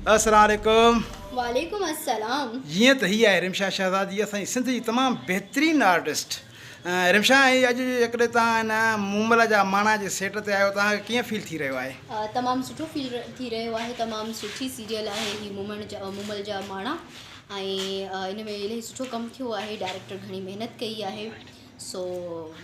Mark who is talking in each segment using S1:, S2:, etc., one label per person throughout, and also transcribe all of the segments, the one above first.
S1: अस्सलाम वालेकुम।
S2: वालेकुम अस्सलाम।
S1: जीअं त हीअ आहे रिमशा शहज़ादी, असांजी सिंध जी तमामु बहितरीनु आर्टिस्ट। रिमशा, अॼु जेकॾहिं तव्हां हिन मूमल जा माणा जे सेट ते आहियो, तव्हांखे कीअं फील थी रहियो आहे?
S2: तमामु सुठो फील थी रहियो आहे। तमामु सुठी सीरियल आहे ही मूमल जा माणा। ऐं इन में इलाही सुठो कमु थियो आहे। डायरेक्टर घणी महिनत कई आहे। सो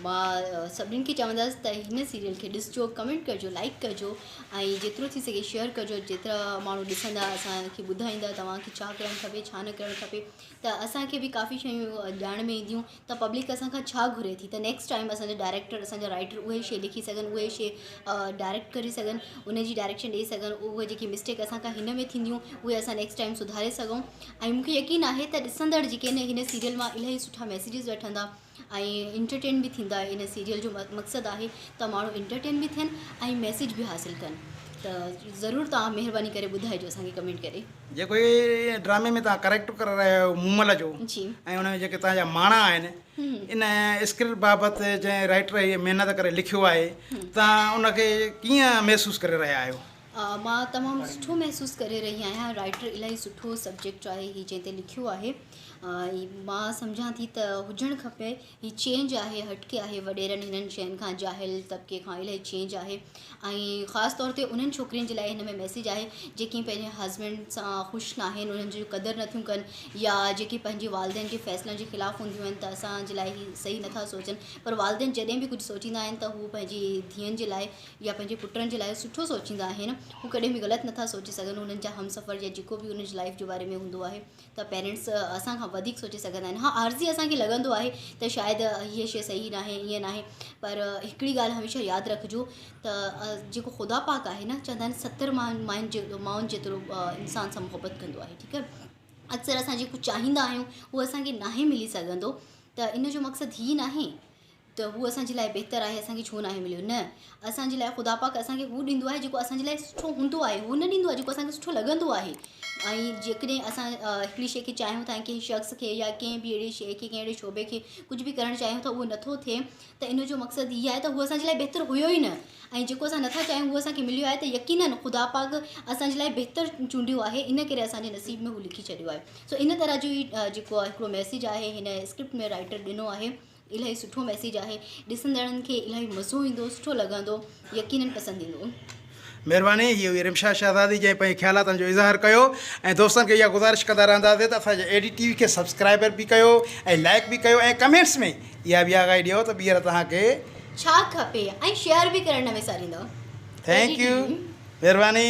S2: मां सभिनीनि खे चवंदसि त हिन सीरियल खे ॾिसजो, कमेंट कजो, लाइक कजो ऐं जेतिरो थी सघे शेयर कजो। जेतिरा माण्हू ॾिसंदा असांखे ॿुधाईंदा तव्हांखे छा करणु खपे, छा न करणु खपे, त असांखे बि काफ़ी शयूं ॼाण में ईंदियूं त पब्लिक असांखां छा घुरे थी, त नेक्स्ट टाइम असांजा डायरेक्टर, असांजा राइटर उहे शइ लिखी सघनि, उहे शइ डायरेक्ट करे सघनि, उनजी डायरेक्शन ॾेई सघनि। उहे जेकी मिस्टेक असांखां हिन में थींदियूं उहे असां नेक्स्ट टाइम सुधारे सघूं। ऐं मूंखे यकीन आहे त ॾिसंदड़ जेके आहिनि हिन सीरियल मां इलाही सुठा मैसेजिस वठंदा ऐं इंटरटेन बि थींदा। इन सीरियल जो मक़सदु आहे त माण्हू इंटरटेन बि थियनि ऐं मैसेज बि हासिलु कनि। त ज़रूरु तव्हां महिरबानी करे ॿुधाइजो असांखे कमेंट करे।
S1: जेको इहे ड्रामे में तव्हां करेक्ट करे रहिया आहियो मूमल जो,
S2: जी।
S1: ऐं उन में जेके तव्हांजा माणा आहिनि, इन स्क्रिप्ट बाबति जंहिं राइटर इहे महिनत करे लिखियो आहे, तव्हां उनखे कीअं महसूसु करे रहिया आहियो?
S2: मां तमामु सुठो महसूसु करे रही आहियां। राइटर इलाही सुठो सब्जेक्ट आहे ही जंहिं ते लिखियो आहे। मां सम्झां थी त हुजणु खपे। ही चेंज आहे, हटके आहे वॾेरनि हिननि शयुनि खां, जाहिल तबिके खां इलाही चेंज आहे। ऐं ख़ासि तौर ते उन्हनि छोकिरियुनि जे लाइ हिन में मैसेज आहे जेकी पंहिंजे हस्बैंड सां ख़ुशि न आहिनि, उन्हनि जी क़दुरु नथियूं कनि, या जेकी पंहिंजे वालदेन जे फ़ैसिलनि जे ख़िलाफ़ु हूंदियूं आहिनि त असांजे लाइ ही सही नथा सोचनि। पर वालदेन जॾहिं बि कुझु सोचींदा आहिनि त हू पंहिंजी धीअनि जे लाइ या पंहिंजे पुटनि जे लाइ सुठो सोचींदा आहिनि। हू कॾहिं बि ग़लति नथा सोचे सघनि। उन्हनि जा हमसफ़र या जेको बि उन्हनि जी लाइफ जे बारे में हूंदो आहे त पेरेंट्स असांखां वधीक सोचे सघंदा आहिनि। हा, आर्ज़ी असांखे लॻंदो आहे त शायदि हीअ शइ सही न आहे, ईअं न आहे, पर हिकिड़ी ॻाल्हि हमेशह यादि रखिजो त जेको ख़ुदा पाक आहे न, चवंदा आहिनि 70 माउनि जेतिरो इंसान सां मुहबत कंदो आहे। ठीकु आहे। अक्सर असां जेको चाहींदा आहियूं उहो असांखे नाहे मिली सघंदो। त इन जो मक़सदु हीअ न आहे त हू असांजे लाइ बहितरु आहे, असांखे छो नाहे मिलियो। न, असांजे लाइ ख़ुदा पाक असांखे हू ॾींदो आहे जेको असांजे लाइ सुठो हूंदो आहे। हू न ॾींदो आहे जेको असांखे सुठो लॻंदो आहे। ऐं जेकॾहिं असां हिकिड़ी शइ खे चाहियूं था, कंहिं शख़्स खे या कंहिं बि अहिड़ी शइ खे, कंहिं अहिड़े शोबे खे कुझु बि करणु चाहियूं त उहो नथो थिए, त इन जो मक़सदु इहा आहे त उहो असांजे लाइ बहितरु हुयो ई न। ऐं जेको असां नथा चाहियूं उहो असांखे मिलियो आहे त यकीननि ख़ुदा पाक असांजे लाइ बहितरु चूंडियो आहे। इन करे असांजे नसीब में हू लिखी छॾियो आहे। सो इन तरह जो ई जेको हिकिड़ो मैसेज आहे हिन स्क्रिप्ट में राइटर ॾिनो आहे। इलाही सुठो मैसेज आहे। ॾिसंदड़नि खे इलाही मज़ो ईंदो, सुठो लॻंदो, यकीननि पसंदि ईंदो।
S1: महिरबानी। हीअ हुई रिमशा शहज़ादी जंहिं पंहिंजे ख़्यालातनि जो इज़हार कयो। ऐं दोस्तनि खे इहा गुज़ारिश कंदा रहंदासीं त असांजे ADTV खे सब्सक्राइबर बि कयो ऐं लाइक बि कयो, ऐं कमेंट्स में इहा बि आगाही ॾियो त ॿीहर तव्हांखे
S2: छा खपे, ऐं शेयर बि करणु न विसारींदव।
S1: थैंक यू, महिरबानी।